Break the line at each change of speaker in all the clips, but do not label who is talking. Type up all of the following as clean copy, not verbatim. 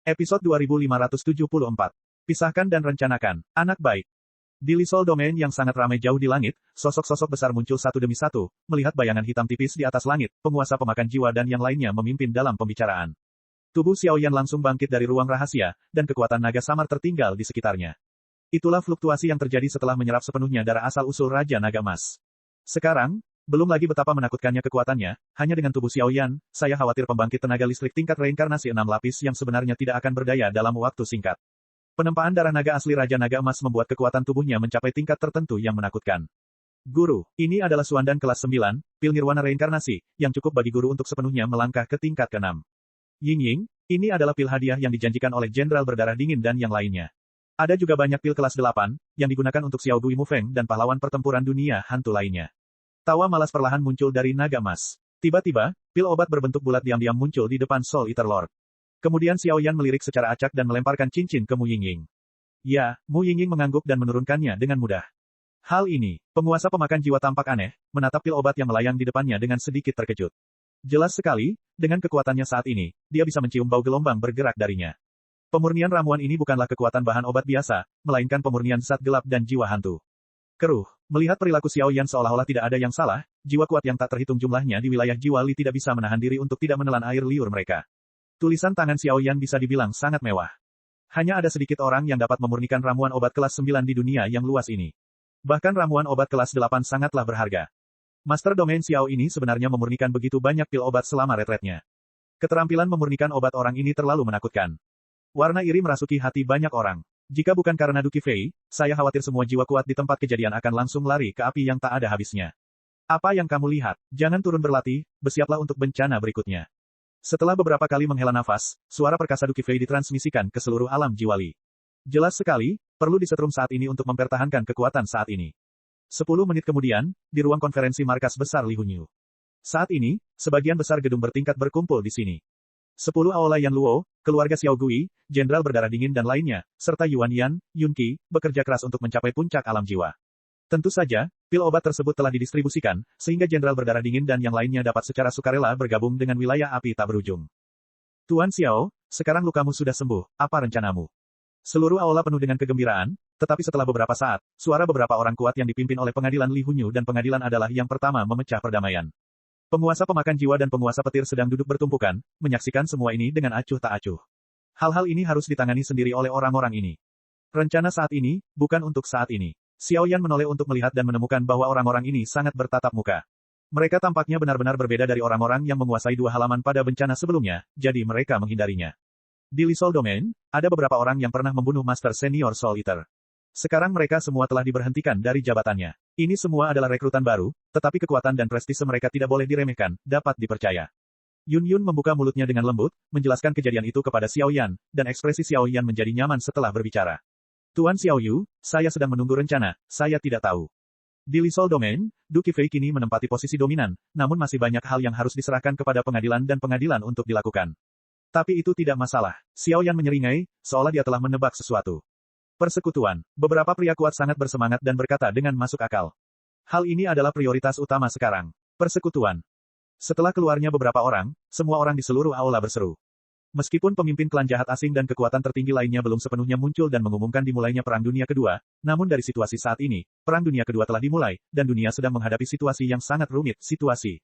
Episode 2574. Pisahkan dan rencanakan, anak baik. Di Lisol Domain yang sangat ramai jauh di langit, sosok-sosok besar muncul satu demi satu, melihat bayangan hitam tipis di atas langit, penguasa pemakan jiwa dan yang lainnya memimpin dalam pembicaraan. Tubuh Xiaoyan langsung bangkit dari ruang rahasia, dan kekuatan naga samar tertinggal di sekitarnya. Itulah fluktuasi yang terjadi setelah menyerap sepenuhnya darah asal-usul Raja Naga Emas. Sekarang, belum lagi betapa menakutkannya kekuatannya, hanya dengan tubuh Xiaoyan, saya khawatir pembangkit tenaga listrik tingkat reinkarnasi 6 lapis yang sebenarnya tidak akan berdaya dalam waktu singkat. Penempaan darah naga asli Raja Naga Emas membuat kekuatan tubuhnya mencapai tingkat tertentu yang menakutkan. Guru, ini adalah Suandan kelas 9, pil nirwana reinkarnasi, yang cukup bagi guru untuk sepenuhnya melangkah ke tingkat ke-6. Ying, ini adalah pil hadiah yang dijanjikan oleh Jenderal Berdarah Dingin dan yang lainnya. Ada juga banyak pil kelas 8, yang digunakan untuk Xiao Gui Mufeng dan pahlawan pertempuran dunia hantu lainnya. Tawa malas perlahan muncul dari naga emas. Tiba-tiba, pil obat berbentuk bulat diam-diam muncul di depan Soul Eater Lord. Kemudian Xiaoyan melirik secara acak dan melemparkan cincin ke Mu Yingying. Ya, Mu Yingying mengangguk dan menurunkannya dengan mudah. Hal ini, penguasa pemakan jiwa tampak aneh, menatap pil obat yang melayang di depannya dengan sedikit terkejut. Jelas sekali, dengan kekuatannya saat ini, dia bisa mencium bau gelombang bergerak darinya. Pemurnian ramuan ini bukanlah kekuatan bahan obat biasa, melainkan pemurnian zat gelap dan jiwa hantu. Keruh, melihat perilaku Xiaoyan seolah-olah tidak ada yang salah, jiwa kuat yang tak terhitung jumlahnya di wilayah jiwa Li tidak bisa menahan diri untuk tidak menelan air liur mereka. Tulisan tangan Xiaoyan bisa dibilang sangat mewah. Hanya ada sedikit orang yang dapat memurnikan ramuan obat kelas 9 di dunia yang luas ini. Bahkan ramuan obat kelas 8 sangatlah berharga. Master Domain Xiao ini sebenarnya memurnikan begitu banyak pil obat selama retretnya. Keterampilan memurnikan obat orang ini terlalu menakutkan. Warna iri merasuki hati banyak orang. Jika bukan karena Duki Fei, saya khawatir semua jiwa kuat di tempat kejadian akan langsung lari ke api yang tak ada habisnya. Apa yang kamu lihat? Jangan turun berlatih, bersiaplah untuk bencana berikutnya. Setelah beberapa kali menghela nafas, suara perkasa Duki Fei ditransmisikan ke seluruh alam jiwa Li. Jelas sekali, perlu disetrum saat ini untuk mempertahankan kekuatan saat ini. 10 menit kemudian, di ruang konferensi markas besar Li Hunyu. Saat ini, sebagian besar gedung bertingkat berkumpul di sini. 10 Aola Yan Luo, keluarga Xiao Gui, Jenderal Berdarah Dingin dan lainnya, serta Yuan Yan, Yun Qi, bekerja keras untuk mencapai puncak alam jiwa. Tentu saja, pil obat tersebut telah didistribusikan, sehingga Jenderal Berdarah Dingin dan yang lainnya dapat secara sukarela bergabung dengan wilayah api tak berujung. Tuan Xiao, sekarang lukamu sudah sembuh, apa rencanamu? Seluruh aula penuh dengan kegembiraan, tetapi setelah beberapa saat, suara beberapa orang kuat yang dipimpin oleh pengadilan Li Hunyu dan pengadilan adalah yang pertama memecah perdamaian. Penguasa pemakan jiwa dan penguasa petir sedang duduk bertumpukan, menyaksikan semua ini dengan acuh tak acuh. Hal-hal ini harus ditangani sendiri oleh orang-orang ini. Rencana saat ini, bukan untuk saat ini. Xiaoyan menoleh untuk melihat dan menemukan bahwa orang-orang ini sangat bertatap muka. Mereka tampaknya benar-benar berbeda dari orang-orang yang menguasai 2 halaman pada bencana sebelumnya, jadi mereka menghindarinya. Di Lisol Domain, ada beberapa orang yang pernah membunuh Master Senior Soul Eater. Sekarang mereka semua telah diberhentikan dari jabatannya. Ini semua adalah rekrutan baru, tetapi kekuatan dan prestise mereka tidak boleh diremehkan, dapat dipercaya. Yun membuka mulutnya dengan lembut, menjelaskan kejadian itu kepada Xiaoyan, dan ekspresi Xiaoyan menjadi nyaman setelah berbicara. Tuan Xiaoyu, saya sedang menunggu rencana, saya tidak tahu. Di Lisol Domain, Duki Fei kini menempati posisi dominan, namun masih banyak hal yang harus diserahkan kepada pengadilan dan pengadilan untuk dilakukan. Tapi itu tidak masalah. Xiaoyan menyeringai, seolah dia telah menebak sesuatu. Persekutuan. Beberapa pria kuat sangat bersemangat dan berkata dengan masuk akal. Hal ini adalah prioritas utama sekarang. Persekutuan. Setelah keluarnya beberapa orang, semua orang di seluruh aula berseru. Meskipun pemimpin klan jahat asing dan kekuatan tertinggi lainnya belum sepenuhnya muncul dan mengumumkan dimulainya Perang Dunia Kedua, namun dari situasi saat ini, Perang Dunia Kedua telah dimulai, dan dunia sedang menghadapi situasi yang sangat rumit. Situasi.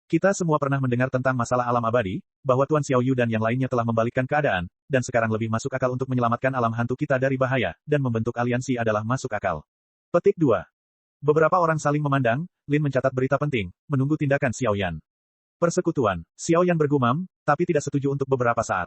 Kita semua pernah mendengar tentang masalah alam abadi, bahwa Tuan Xiaoyu dan yang lainnya telah membalikkan keadaan, dan sekarang lebih masuk akal untuk menyelamatkan alam hantu kita dari bahaya, dan membentuk aliansi adalah masuk akal. Petik 2. Beberapa orang saling memandang, Lin mencatat berita penting, menunggu tindakan Xiaoyan. Persekutuan. Xiaoyan bergumam, tapi tidak setuju untuk beberapa saat.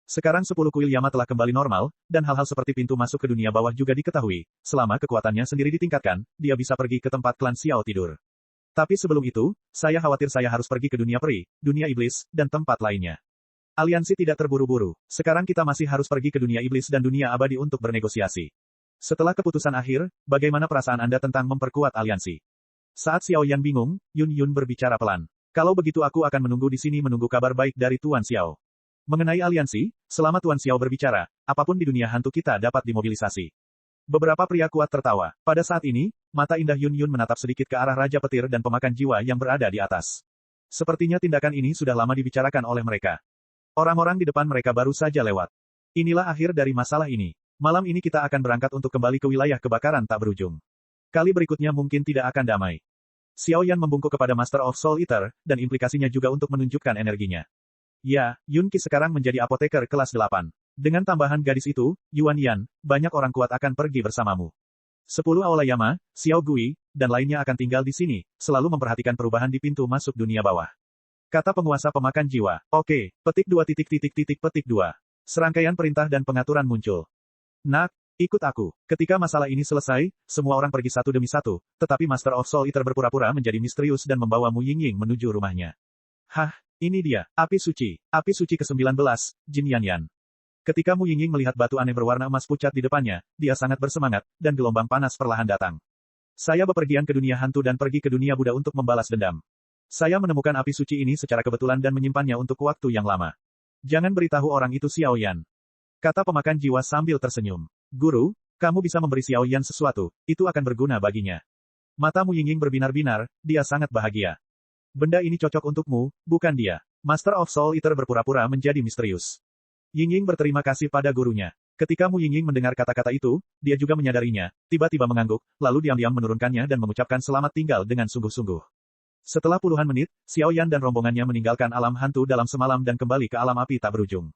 Sekarang 10 kuil Yama telah kembali normal, dan hal-hal seperti pintu masuk ke dunia bawah juga diketahui. Selama kekuatannya sendiri ditingkatkan, dia bisa pergi ke tempat klan Xiao tidur. Tapi sebelum itu, saya khawatir saya harus pergi ke dunia peri, dunia iblis, dan tempat lainnya. Aliansi tidak terburu-buru. Sekarang kita masih harus pergi ke dunia iblis dan dunia abadi untuk bernegosiasi. Setelah keputusan akhir, bagaimana perasaan Anda tentang memperkuat aliansi? Saat Xiaoyan bingung, Yun berbicara pelan. Kalau begitu aku akan menunggu di sini menunggu kabar baik dari Tuan Xiao. Mengenai aliansi, selama Tuan Xiao berbicara, apapun di dunia hantu kita dapat dimobilisasi. Beberapa pria kuat tertawa. Pada saat ini, mata indah Yun menatap sedikit ke arah Raja Petir dan pemakan jiwa yang berada di atas. Sepertinya tindakan ini sudah lama dibicarakan oleh mereka. Orang-orang di depan mereka baru saja lewat. Inilah akhir dari masalah ini. Malam ini kita akan berangkat untuk kembali ke wilayah kebakaran tak berujung. Kali berikutnya mungkin tidak akan damai. Xiao Yan membungkuk kepada Master of Soul Eater, dan implikasinya juga untuk menunjukkan energinya. Ya, Yun Qi sekarang menjadi apoteker kelas 8. Dengan tambahan gadis itu, Yuan Yan, banyak orang kuat akan pergi bersamamu. 10 Aolayama, Xiao Gui, dan lainnya akan tinggal di sini, selalu memperhatikan perubahan di pintu masuk dunia bawah. Kata penguasa pemakan jiwa. Oke, petik 2. Serangkaian perintah dan pengaturan muncul. Nak, ikut aku. Ketika masalah ini selesai, semua orang pergi satu demi satu, tetapi Master of Soul Eater berpura-pura menjadi misterius dan membawa Mu Yingying menuju rumahnya. Hah, ini dia, api suci ke-19, Jin Yanyan. Ketika Mu Yingying melihat batu aneh berwarna emas pucat di depannya, dia sangat bersemangat, dan gelombang panas perlahan datang. Saya bepergian ke dunia hantu dan pergi ke dunia Buddha untuk membalas dendam. Saya menemukan api suci ini secara kebetulan dan menyimpannya untuk waktu yang lama. Jangan beritahu orang itu Xiao Yan. Kata pemakan jiwa sambil tersenyum. Guru, kamu bisa memberi Xiao Yan sesuatu, itu akan berguna baginya. Mata Mu Yingying berbinar-binar, dia sangat bahagia. Benda ini cocok untukmu, bukan dia. Master of Soul Eater berpura-pura menjadi misterius. Yingying berterima kasih pada gurunya. Ketika Mu Yingying mendengar kata-kata itu, dia juga menyadarinya, tiba-tiba mengangguk, lalu diam-diam menurunkannya dan mengucapkan selamat tinggal dengan sungguh-sungguh. Setelah puluhan menit, Xiao Yan dan rombongannya meninggalkan alam hantu dalam semalam dan kembali ke alam api tak berujung.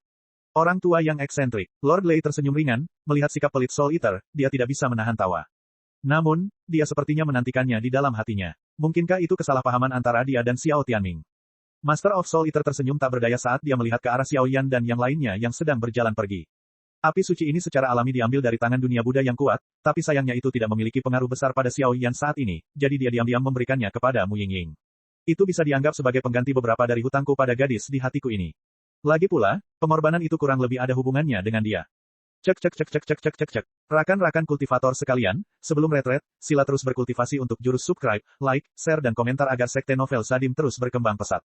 Orang tua yang eksentrik, Lord Lei tersenyum ringan, melihat sikap pelit Soul Eater, dia tidak bisa menahan tawa. Namun, dia sepertinya menantikannya di dalam hatinya. Mungkinkah itu kesalahpahaman antara dia dan Xiao Tianming? Master of Soul Eater tersenyum tak berdaya saat dia melihat ke arah Xiao Yan dan yang lainnya yang sedang berjalan pergi. Api suci ini secara alami diambil dari tangan dunia Buddha yang kuat, tapi sayangnya itu tidak memiliki pengaruh besar pada Xiao Yan saat ini, jadi dia diam-diam memberikannya kepada Mu Yingying. Itu bisa dianggap sebagai pengganti beberapa dari hutangku pada gadis di hatiku ini. Lagi pula, pengorbanan itu kurang lebih ada hubungannya dengan dia. Cek. Rakan-rakan kultivator sekalian, sebelum retret, sila terus berkultivasi untuk jurus subscribe, like, share dan komentar agar sekte novel Sadim terus berkembang pesat.